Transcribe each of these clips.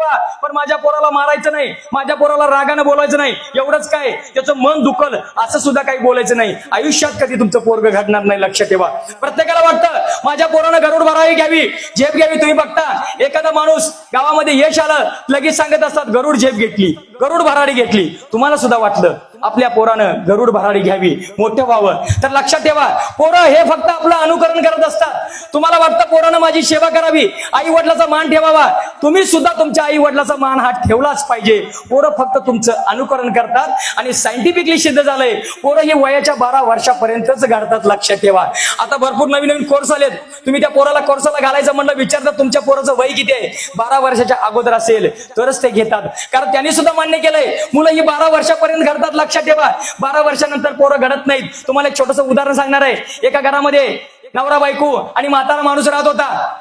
ठेवा, पण माझ्या पोराला मारायचं नाही, माझ्या पोराला रागानं बोलायचं नाही. एवढंच काय, त्याचं मन दुखल असं सुद्धा काही बोलायचं नाही. आयुष्यात कधी तुमचं पोरग घडणार नाही, लक्ष ठेवा. प्रत्येकाला वाटतं माझ्या पोरानं गरुड भरारी घ्यावी, झेप घ्यावी. तुम्ही बघता एखादा माणूस गावामध्ये यश आलं लगेच सांगत असतात गरुड झेप घेतली, गरुड भरारी घेतली. तुम्हाला सुद्धा वाटलं आपल्या पोरानं गरुड भरारी घ्यावी, मोठं व्हावं. तर लक्षात ठेवा, पोरं हे फक्त आपलं अनुकरण करत असतात. तुम्हाला वाटतं पोरानं माझी सेवा करावी, आई वडिलाचा मान ठेवावा, तुम्ही सुद्धा तुमच्या आई वडिलाचा मान हा ठेवलाच पाहिजे. पोरं फक्त तुमचं अनुकरण करतात आणि सायंटिफिकली सिद्ध झालंय पोरं हे वयाच्या 12 वर्षापर्यंतच घडतात. लक्षात ठेवा. आता भरपूर नवीन नवीन कोर्स आलेत. तुम्ही त्या पोराला कोर्सला घालायचं म्हणलं, विचारतात तुमच्या पोराचं वय किती आहे, 12 वर्षाच्या अगोदर असेल तरच ते घेतात. कारण त्यांनी सुद्धा मान्य केलंय मुलं ही 12 वर्षापर्यंत घडतात. लक्षात ठेवा, 12 वर्षानंतर पोरं घडत नाहीत. तुम्हाला एक छोटंसं उदाहरण सांगणार आहे. एका घरामध्ये नवरा बायको आणि म्हातारा माणूस राहत होता.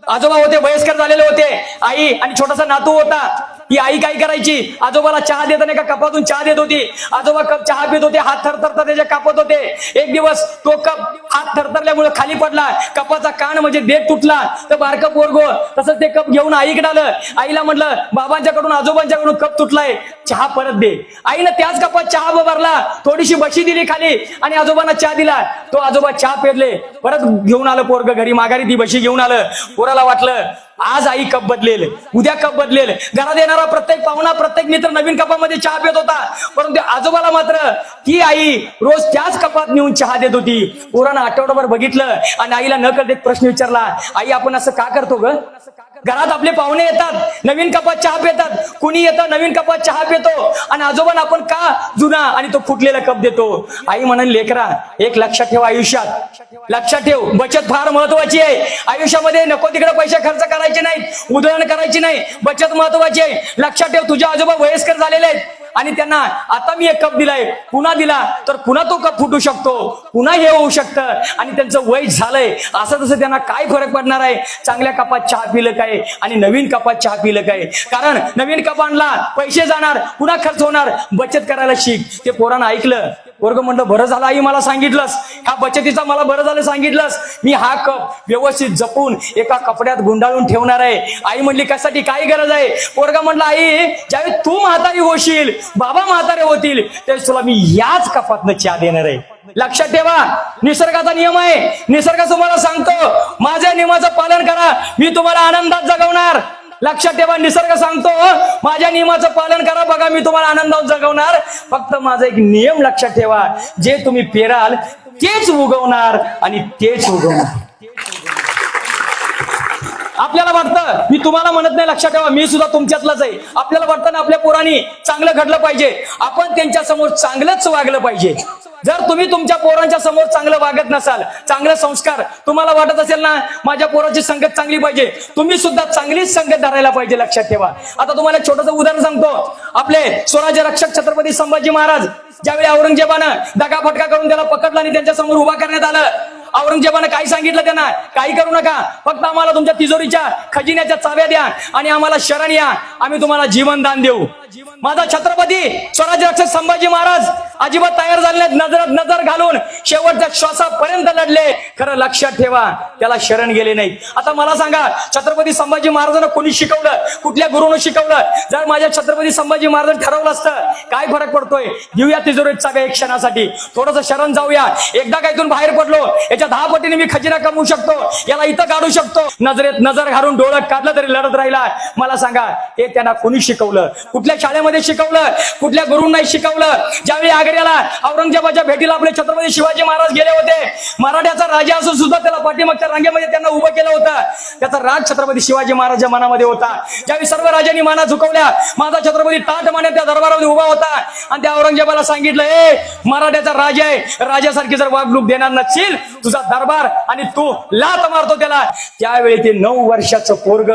आजोबा होते, वयस्कर झालेले होते, आई आणि छोटासा नातू होता. ही आई काय करायची, आजोबाला चहा देताना एका कपातून चहा देत होती. आजोबा कप चहा पित होते, हात थरथरता त्याच्या कापत होते. एक दिवस तो कप हात थरथरल्यामुळे खाली पडला, कपाचा कान म्हणजे देठ तुटला. तर बारकं पोरगो तसंच ते कप घेऊन आईकडे आलं. आईला म्हटलं बाबांच्याकडून आजोबांच्याकडून कप तुटलाय, चहा परत दे. आईनं त्याच कपात चहा भरला, थोडीशी बशी दिली खाली आणि आजोबांना चहा दिला. तो आजोबा चहा पेरले, परत घेऊन आलं पोरग घरी, माघारी ती बशी घेऊन आलं. पोराला वाटलं आज आई कप बदलेल, उद्या कप बदलेल. घरात येणारा प्रत्येक पाहुणा, प्रत्येक मित्र नवीन कपामध्ये चहा पित होता. परंतु आजोबाला मात्र ती आई रोज त्याच कपात नेऊन चहा देत होती. पोरानं आठवडाभर बघितलं आणि आईला न कळत एक प्रश्न विचारला, आई आपण असं का करतो ग? घरात आपले पाहुणे येतात, नवीन कपात चहा पितात, कुणी येतं नवीन कपात चहा पितो आणि आजोबांना आपण का जुना आणि तो फुटलेला कप देतो? आई म्हणाली लेकरा, एक लक्षात ठेव, आयुष्यात लक्षात ठेव, बचत फार महत्वाची आहे. आयुष्यामध्ये नको तिकडे पैसे खर्च करायचे नाहीत, उधळण करायची नाही, बचत महत्वाची आहे. लक्षात ठेव, तुझे आजोबा वयस्कर झालेले आहेत आणि त्यांना आता मी एक कप दिलाय, पुन्हा दिला तर पुन्हा तो कप फुटू शकतो, पुन्हा हे होऊ शकतं आणि त्यांचं वय झालंय. असं तसं त्यांना काय फरक पडणार आहे चांगल्या कपात चहा पिलं काय आणि नवीन कपात चहा पिलं काय? कारण नवीन कपांना पैसे जाणार, पुन्हा खर्च होणार. बचत करायला शिक. ते पोरानं ऐकलं. वर्ग म्हणलं बरं झालं आई मला सांगितलंस, हा बचतीचा मला बरं झालं सांगितलंस. मी हा कप व्यवस्थित जपून एका कपड्यात गुंडाळून ठेवणार आहे. आई म्हणली कशासाठी, काय गरज आहे? पोरगा म्हणला आई ज्यावेळी तू म्हातारी होशील, बाबा म्हातारे होतील, त्यावेळेस तुला मी याच कपातनं चहा देणार आहे. लक्षात ठेवा, निसर्गाचा नियम आहे. निसर्ग तुम्हाला सांगतो माझ्या नियमाचं पालन करा, मी तुम्हाला आनंदात जगवणार. लक्षात ठेवा, निसर्ग सांगतो माझ्या नियमाचं पालन करा, बघा मी तुम्हाला आनंदात जगवणार. फक्त माझा एक नियम लक्षात ठेवा, जे तुम्ही पेराल तेच उगवणार आणि तेच उगवणार. आपल्याला वाटतं, मी तुम्हाला म्हणत नाही, लक्षात ठेवा मी सुद्धा तुमच्यातलाच आहे. आपल्याला वाटतं ना आपल्या पोरांनी चांगलं घडलं पाहिजे, आपण त्यांच्या समोर चांगलंच वागलं पाहिजे. जर तुम्ही तुमच्या पोरांच्या समोर चांगलं वागत नसाल, चांगले संस्कार तुम्हाला वाटत असेल ना माझ्या पोराची संगत चांगली पाहिजे, तुम्ही सुद्धा चांगलीच संगत धरायला पाहिजे. लक्षात ठेवा. आता तुम्हाला एक छोटंसं उदाहरण सांगतो. आपले स्वराज्य रक्षक छत्रपती संभाजी महाराज ज्यावेळी औरंगजेबानं दगाफटका करून त्याला पकडलं आणि त्यांच्या समोर उभा करण्यात आलं, औरंगजेबानं काय सांगितलं त्यांना, काही करू नका, फक्त आम्हाला तुमच्या तिजोरीच्या खजिन्याच्या चाव्या द्या आणि आम्हाला शरण या, आम्ही तुम्हाला जीवनदान देऊ. माझा छत्रपती स्वराज्य रक्षक संभाजी महाराज अजिबात तयार झाले नाहीत. नजरात नजर घालून शेवटच्या श्वासापर्यंत लढले. खरं लक्षात ठेवा, त्याला शरण गेले नाहीत. आता मला सांगा, छत्रपती संभाजी महाराजांना कोणी शिकवलं, कुठल्या गुरुनं शिकवलं? जर माझ्या छत्रपती संभाजी महाराजांनी ठरवलं असतं काय फरक पडतोय, घेऊया तिजोरीत चाव्या एक क्षणासाठी, थोडंसं शरण जाऊया, एकदा काय इथून बाहेर पडलो याच्या 10 पटीने मी खजिना कमवू शकतो, याला इथं काढू शकतो. नजरेत नजर घालून डोळ्यात काढलं तरी लढत राहिला. मला सांगा हे त्यांना कोणी शिकवलं, कुठल्या शाळेमध्ये शिकवलं, कुठल्या गुरूंना शिकवलं? ज्यावेळी आग्र्याला औरंगजेबाच्या भेटीला आपले छत्रपती शिवाजी महाराज गेले होते, मराठ्याचा राजा असून सुद्धा त्याला पाठीमागच्या रांगेमध्ये त्यांना उभं केलं होतं. त्याचा राज छत्रपती शिवाजी महाराजांच्या मनामध्ये होता. ज्यावेळी सर्व राजांनी माना झुकवल्या, माझा छत्रपती ताट मानेत त्या दरबारामध्ये उभा होता आणि त्या औरंगजेबाला सांगितलं, ए मराठ्याचा राजा आहे, राजासारखी जर वागणूक देणार नसशील तुझा दरबार आणि तू लात मारतो त्याला. त्यावेळी ते 9 वर्षाचं पोरग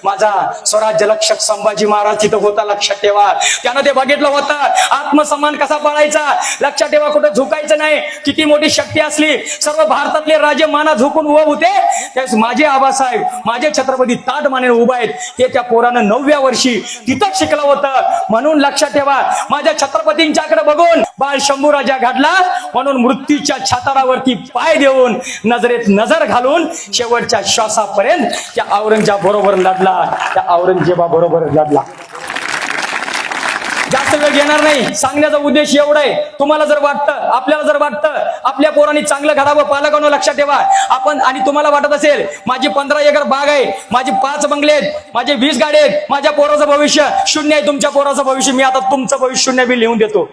माझा स्वराज्य रक्षक संभाजी महाराज तिथं होता. लक्षात ठेवा, त्यानं ते बघितलं होतं आत्मसन्मान कसा पाळायचा, लक्षात ठेवा, कुठं झुकायचं नाही. किती मोठी शक्ती असली, सर्व भारतातले राजे माना झुकून उभे होते, त्यावेळेस माझे आबासाहेब, माझे छत्रपती ताट मानेने उभा आहेत. ते त्या पोरानं 9व्या वर्षी तिथंच शिकलं होतं. म्हणून लक्षात ठेवा, माझ्या छत्रपतींच्याकडे बघून बाळ शंभूराजा घडला. म्हणून मृत्यूच्या छाताडावरती पाय देऊन, नजरेत नजर घालून शेवटच्या श्वासापर्यंत त्या औरंगजेबा बरोबर लढला, त्या औरंगजेबा बरोबर लढला. जास्त वेळ घेणार नाही. सांगण्याचा उद्देश एवढा आहे, तुम्हाला जर वाटतं, आपल्याला जर वाटतं आपल्या पोरांनी चांगलं घडावं, पालकांनो लक्षात ठेवा आपण, आणि तुम्हाला वाटत असेल माझी 15 एकर बाग आहे, माझी 5 बंगले आहेत, माझे 20 गाडी आहेत, माझ्या पोराचं भविष्य शून्य आहे, तुमच्या पोराचं भविष्य मी आता तुमचं भविष्य शून्य बी लिहून देतो.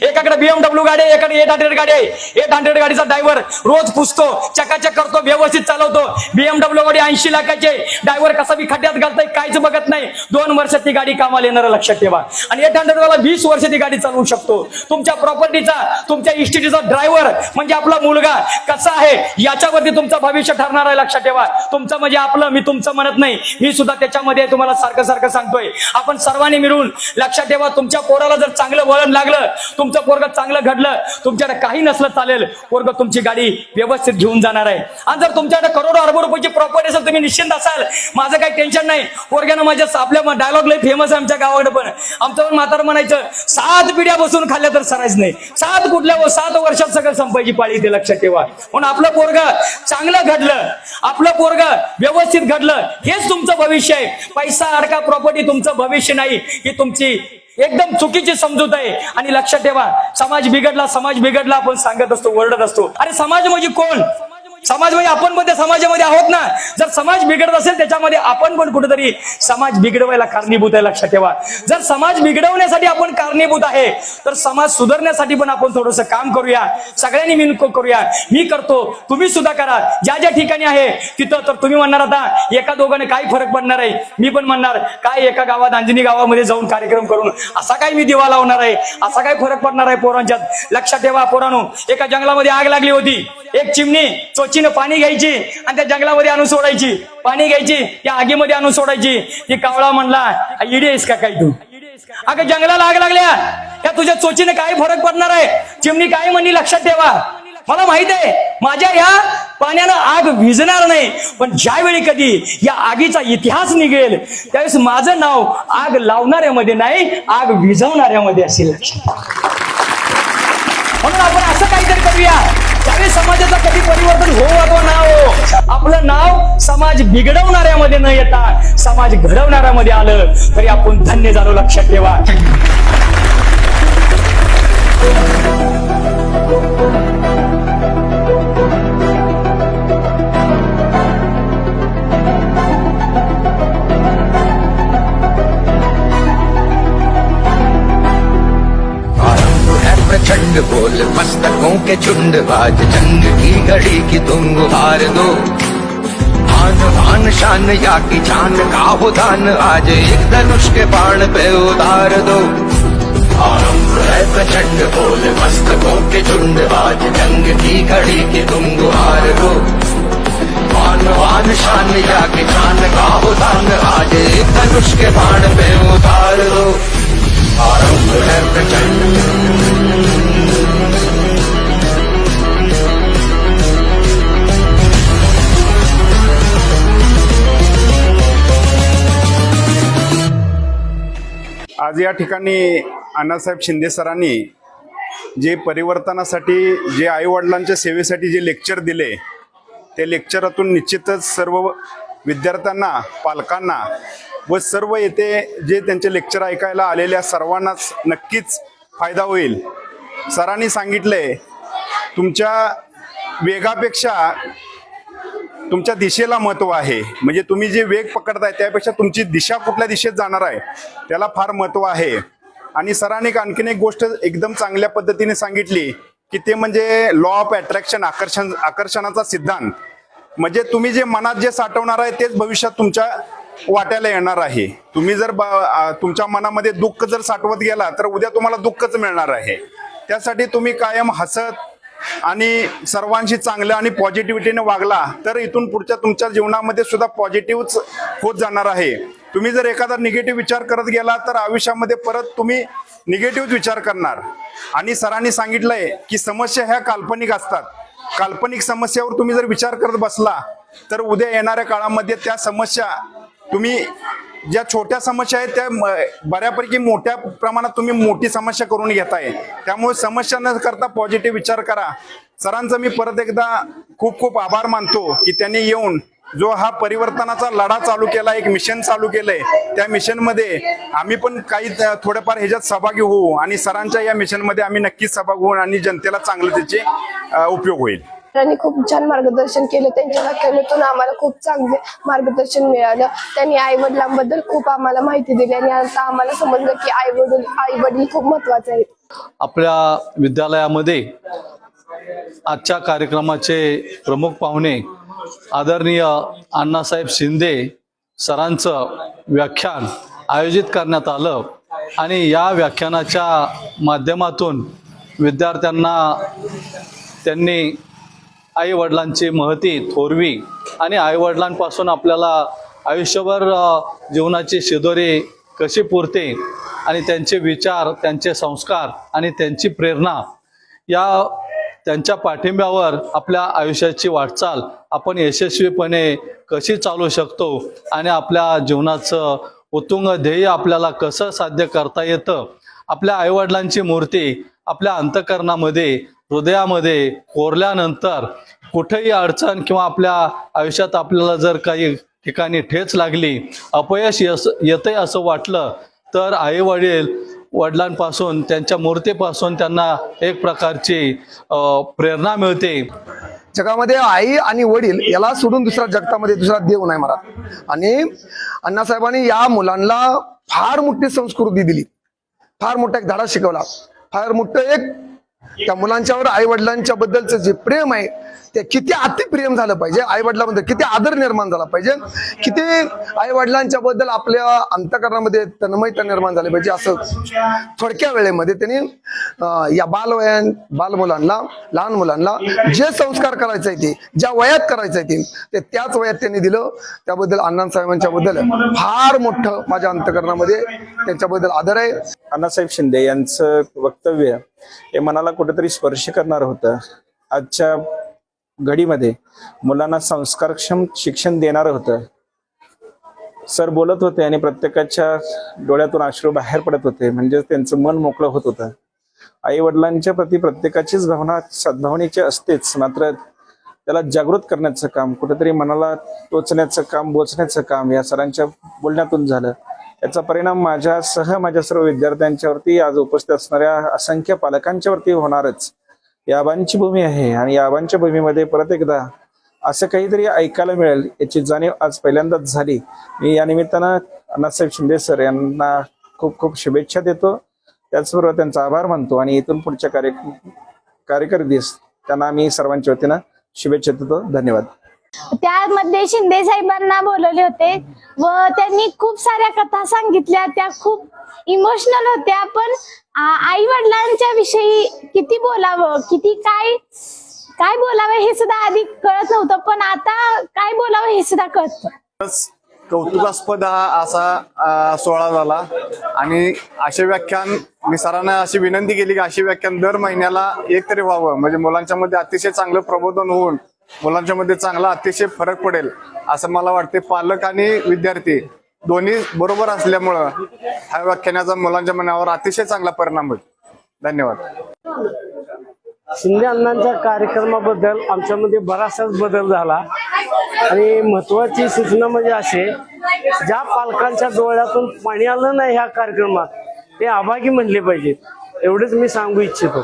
एकाकडे BMW गाडी आहे, एकाकडे 800 गाडी आहे. 800 गाडीचा ड्रायव्हर रोज पुसतो, चकाचक करतो, व्यवस्थित चालवतो. BMW गाडी 80 लाखाची, ड्रायव्हर कसा बी खड्ड्यात घालतोय काहीच बघत नाही. 2 वर्षात ती गाडी कामाला येणार, लक्षात ठेवा. आणि 800 20 वर्ष ती गाडी चालवू शकतो. तुमच्या प्रॉपर्टीचा, तुमच्या इस्टेटीचा ड्रायव्हर म्हणजे आपला मुलगा कसा आहे याच्यावरती तुमचं भविष्य ठरणार आहे, लक्षात ठेवा. तुमचं म्हणजे आपलं, मी तुमचं म्हणत नाही, मी सुद्धा त्याच्यामध्ये तुम्हाला सारखं सारखं सांगतोय. आपण सर्वांनी मिळून लक्षात ठेवा, तुमच्या पोराला जर चांगलं वळण लागलं, तुमचं पोरग चांगलं घडलं, तुमच्याकडे काही नसलं चालेल, पोरग तुमची गाडी व्यवस्थित घेऊन जाणार आहे. आणि जर तुमच्याकडे करोडो अरबो रुपयाची प्रॉपर्टी असेल, तुम्ही निश्चिंत असाल, माझं काही टेन्शन नाही. पोरग्यानं माझ्या, आपल्या डायलॉग लय फेमस आहे आमच्या गावाकडे पण, आमचं म्हातार म्हणायचं 7 पिढ्या बसून खाल्ल्या तर सरायच नाही. 7 कुठल्या 7 वर्षात सगळं संपायची पाळी, ते लक्षात ठेवा. म्हणून आपलं पोरग चांगलं घडलं, आपलं पोरग व्यवस्थित घडलं, हेच तुमचं भविष्य आहे. पैसा अडका प्रॉपर्टी तुमचं भविष्य नाही, ही तुमची एकदम चुकीची समजूत आहे. आणि लक्षात ठेवा, समाज बिघडला, समाज बिघडला आपण सांगत असतो, ओरडत असतो. अरे समाज म्हणजे कोण? समाज म्हणजे आपण पण त्या समाजामध्ये आहोत ना. जर समाज बिघडत असेल, त्याच्यामध्ये आपण पण कुठेतरी समाज बिघडवायला कारणीभूत आहे, लक्षात ठेवा. जर समाज बिघडवण्यासाठी आपण कारणीभूत आहे, तर समाज सुधारण्यासाठी पण आपण थोडंसं काम करूया, सगळ्यांनी मिळून करूया. मी करतो, तुम्ही सुद्धा करा. ज्या ज्या ठिकाणी आहे तिथं, तर तुम्ही म्हणणार आता एका दोघांनी काय फरक पडणार आहे, मी पण म्हणणार काय एका गावात, अंजनी गावामध्ये जाऊन कार्यक्रम करून असा काय मी दिवा लावणार आहे, असा काय फरक पडणार आहे पोरांच्यात. लक्षात ठेवा पोरांनो, एका जंगलामध्ये आग लागली होती. एक चिमणी चोचीनं पाणी घ्यायची आणि त्या जंगलामध्ये आणून सोडायची. पाणी घ्यायची, त्या आगीमध्ये आणून सोडायची. ती कावळा म्हणला, इडी आहेस का काय तू? अगं जंगलाला आग लागल्या, त्या तुझ्या चोचीने काय फरक पडणार आहे? चिमणी काय म्हणली, लक्षात ठेवा, मला माहित आहे माझ्या या पाण्यानं आग विझणार नाही, पण ज्यावेळी कधी या आगीचा इतिहास निघेल, त्यावेळेस माझं नाव आग लावणाऱ्यामध्ये नाही, आग विझवणाऱ्यामध्ये असेल. म्हणून आपण असं काहीतरी करूया, त्यावेळी समाजाचं कधी परिवर्तन हो अथवा ना हो, आपलं नाव समाज बिघडवणाऱ्यामध्ये न येता समाज घडवणाऱ्यामध्ये आलं तरी आपण धन्य झालो, लक्षात ठेवा. प्रचंड बोल मस्तकों के झुंड, आज जंग की घड़ी की तुम गुहार दो। आन बान शान या की जान का हो दान, आज एक धनुष के बाण पे उतार दो। आरंभ है प्रचंड बोल मस्तकों के झुंड, आज जंग की घड़ी की तुम गुहार दो। आन बान शान या की जान का हो दान, आज एक धनुष के बाण पे उतार दो। आरंभ है प्रचंड। आज या ठिकाणी अण्णासाहेब शिंदे सरांनी जे परिवर्तनासाठी, जे आईवडिलांच्या सेवेसाठी जे लेक्चर दिले, ते लेक्चरातून निश्चितच सर्व विद्यार्थ्यांना, पालकांना व सर्व येथे जे त्यांचे लेक्चर ऐकायला आलेल्या सर्वांनाच नक्कीच फायदा होईल. सरांनी सांगितले, तुमच्या वेगापेक्षा तुमच्या दिशेला महत्त्व आहे. म्हणजे तुम्ही जे वेग पकडताय त्यापेक्षा तुमची दिशा कुठल्या दिशेत जाणार आहे त्याला फार महत्त्व आहे. आणि सरांनी आणखीन एक गोष्ट एकदम चांगल्या पद्धतीने सांगितली की ते म्हणजे लॉ ऑफ अट्रॅक्शन, आकर्षणाचा सिद्धांत. म्हणजे तुम्ही जे मनात जे साठवणार आहे तेच भविष्यात तुमच्या वाट्याला येणार आहे. तुम्ही जर तुमच्या मनामध्ये दुःख जर साठवत गेला तर उद्या तुम्हाला दुःखच मिळणार आहे. त्यासाठी तुम्ही कायम हसत आणि सर्वांशी चांगलं आणि पॉझिटिव्हिटीने वागला तर इथून पुढच्या तुमच्या जीवनामध्ये सुद्धा पॉझिटिव्हच होत जाणार आहे. तुम्ही जर एखादा निगेटिव्ह विचार करत गेला तर आयुष्यामध्ये परत तुम्ही निगेटिव्ह विचार करणार. आणि सरांनी सांगितलंय की समस्या ह्या काल्पनिक असतात. काल्पनिक समस्यावर तुम्ही जर विचार करत बसला तर उद्या येणाऱ्या काळामध्ये त्या समस्या तुम्ही ज्या छोट्या समस्या आहेत त्या बऱ्यापैकी मोठ्या प्रमाणात तुम्ही मोठी समस्या करून घेताय. त्यामुळे समस्या न करता पॉझिटिव्ह विचार करा. सरांचं मी परत एकदा खूप खूप आभार मानतो की त्यांनी येऊन जो हा परिवर्तनाचा लढा चालू केला, एक मिशन चालू केलंय, त्या मिशन मध्ये आम्ही पण काही थोडंफार ह्याच्यात सहभागी होऊ आणि सरांच्या या मिशन मध्ये आम्ही नक्कीच सहभागी होऊ आणि जनतेला चांगलं त्याचे उपयोग होईल. त्यांनी खूप छान मार्गदर्शन केलं. त्यांच्या व्याख्यानातून आम्हाला खूप चांगले मार्गदर्शन मिळालं. त्यांनी आई वडिलांबद्दल खूप आम्हाला माहिती दिली आणि आता आम्हाला समजलं की आई वडील खूप महत्वाचे आहेत. आपल्या विद्यालयामध्ये आजच्या कार्यक्रमाचे प्रमुख पाहुणे आदरणीय अण्णासाहेब शिंदे सरांचं व्याख्यान आयोजित करण्यात आलं आणि या व्याख्यानाच्या माध्यमातून विद्यार्थ्यांना त्यांनी आई वडिलांची महती थोरवी आणि आई वडिलांपासून आपल्याला आयुष्यभर जीवनाची शिदोरी कशी पुरते आणि त्यांचे विचार, त्यांचे संस्कार आणि त्यांची प्रेरणा या त्यांच्या पाठिंब्यावर आपल्या आयुष्याची वाटचाल आपण यशस्वीपणे कशी चालू शकतो आणि आपल्या जीवनाचं उत्तुंग ध्येय आपल्याला कसं साध्य करता येतं. आपल्या आईवडिलांची मूर्ती आपल्या अंतःकरणामध्ये, हृदयामध्ये कोरल्यानंतर कुठेही अडचण किंवा आपल्या आयुष्यात आपल्याला जर काही ठिकाणी ठेच लागली, अपयश येतंय असं वाटलं तर आई वडिलांपासून, त्यांच्या मूर्तीपासून त्यांना एक प्रकारची प्रेरणा मिळते. जगामध्ये आई आणि वडील याला सोडून दुसऱ्या जगतामध्ये दुसरा देव नाही मला. आणि अण्णासाहेबांनी या मुलांना फार मोठी संस्कृती दिली, फार मोठा एक धडा शिकवला, फार मोठं एक त्या मुलांच्यावर आई वडिलांच्या बद्दलचं जे प्रेम आहे ते किती अतिप्रेम झालं पाहिजे, आई वडिलांबद्दल किती आदर निर्माण झाला पाहिजे, किती आई वडिलांच्या बद्दल आपल्या अंतःकरणामध्ये तन्मयता निर्माण झाली पाहिजे, असं थोडक्या वेळेमध्ये त्यांनी या बालमुलांना, लहान मुलांना जे संस्कार करायचे ते ज्या वयात करायचे ते त्याच वयात त्यांनी दिलं. त्याबद्दल अण्णासाहेबांच्या बद्दल फार मोठं माझ्या अंतःकरणामध्ये त्यांच्याबद्दल आदर आहे. अण्णासाहेब शिंदे यांचं वक्तव्य हे मनाला कुठेतरी स्पर्श करणार होतं. आजच्या घडीमध्ये मुलांना संस्कारक्षम शिक्षण देणार होतं. सर बोलत होते आणि प्रत्येकाच्या डोळ्यातून अश्रू बाहेर पडत होते, म्हणजे त्यांचं मन मोकळं होत होतं. आई वडिलांच्या प्रती प्रत्येकाचीच भावना सद्भावनेची असतेच, मात्र त्याला जागृत करण्याचं काम, कुठेतरी मनाला टोचण्याचं काम, बोचण्याचं काम या सरांच्या बोलण्यातून झालं. याचा परिणाम माझ्या सर्व विद्यार्थ्यांच्यावरती, आज उपस्थित असणाऱ्या असंख्य पालकांच्यावरती होणारच. या आबांची भूमी आहे आणि या आबांच्या भूमीमध्ये परत एकदा असं काहीतरी ऐकायला मिळेल याची जाणीव आज पहिल्यांदाच झाली. मी या निमित्तानं अण्णासाहेब शिंदे सर यांना खूप खूप शुभेच्छा देतो, त्याचबरोबर त्यांचा आभार मानतो आणि इथून पुढच्या कार्यकारी त्यांना मी सर्वांच्या वतीनं शुभेच्छा देतो. धन्यवाद. त्यामध्ये शिंदे साहेबांना बोलवले होते व त्यांनी खूप साऱ्या कथा सांगितल्या, त्या खूप इमोशनल होत्या. पण आई वडिलांच्या विषयी किती बोलावं, किती काय बोलावं हे सुद्धा आधी कळत नव्हतं, पण आता काय बोलावं हे सुद्धा कळतं. कौतुकास्पद हा असा सोहळा झाला आणि असे व्याख्यान मी सरांना अशी विनंती केली की असे व्याख्यान दर महिन्याला एक तरी व्हावं, म्हणजे मुलांच्या मध्ये अतिशय चांगलं प्रबोधन होऊन मुलांच्या मध्ये चांगला अतिशय फरक पडेल असं मला वाटते. पालक आणि विद्यार्थी दोन्ही बरोबर असल्यामुळं ह्या व्याख्यानाचा मुलांच्या मनावर अतिशय चांगला परिणाम होईल. धन्यवाद. शिंदे अण्णांच्या कार्यक्रमाबद्दल आमच्यामध्ये बराचसाच बदल झाला आणि महत्वाची सूचना म्हणजे असे, ज्या पालकांच्या डोळ्यातून पाणी आलं नाही ह्या कार्यक्रमात ते अभागी म्हणले पाहिजेत, एवढेच मी सांगू इच्छितो.